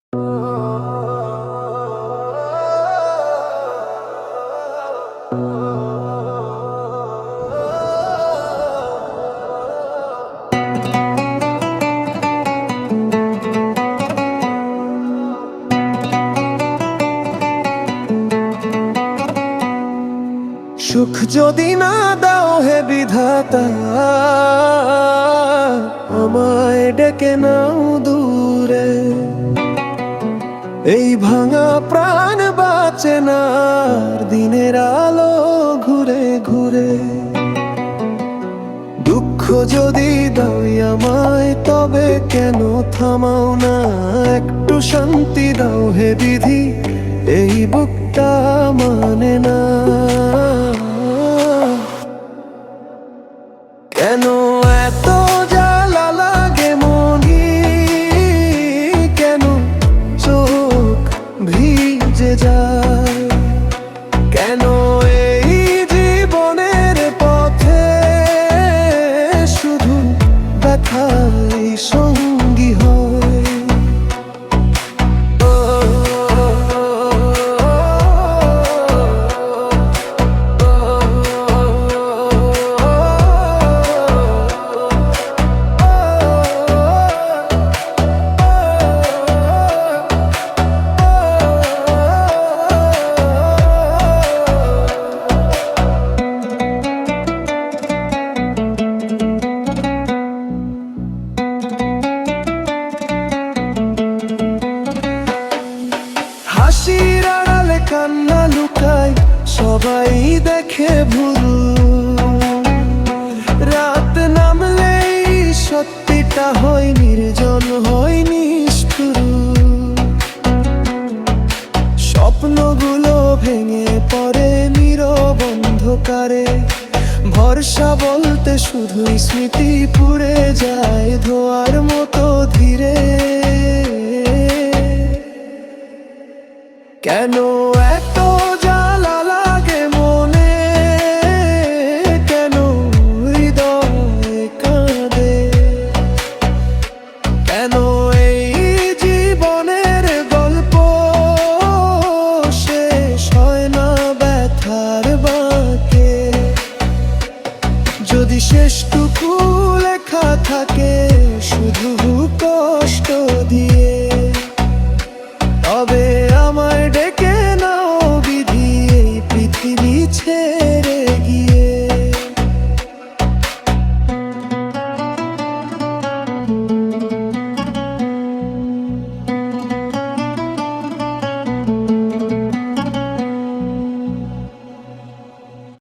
সুখ যদি না দাও হে বিধাতা, আমায় ডেকে নাও দূরে। এই ভাঙা প্রাণ বাঁচে না দিনের আলো ঘুরে ঘুরে। দুঃখ যদি দাও আমায় তবে কেন থামাও না, একটু শান্তি দাও হে বিধি, এই বুকটা মানে না। কেন এত জ্বালা লাগে মনি, কেন চোখ ভিজে যায়, কেন এই জীবনের পথে শুধু ব্যথাই সঙ্গী হয়। হাসির আড়ালে কান্না লুকায়, সবাই দেখে ভুল। রাত নামলেই সত্যিটা হয় নির্জন, হয় নিষ্ঠুর। স্বপ্নগুলো ভেঙে পড়ে নীরব অন্ধকারে, ভরসা বলতে শুধুই স্মৃতি পুড়ে যায় ধোঁয়ার মতো ধীরে। কেন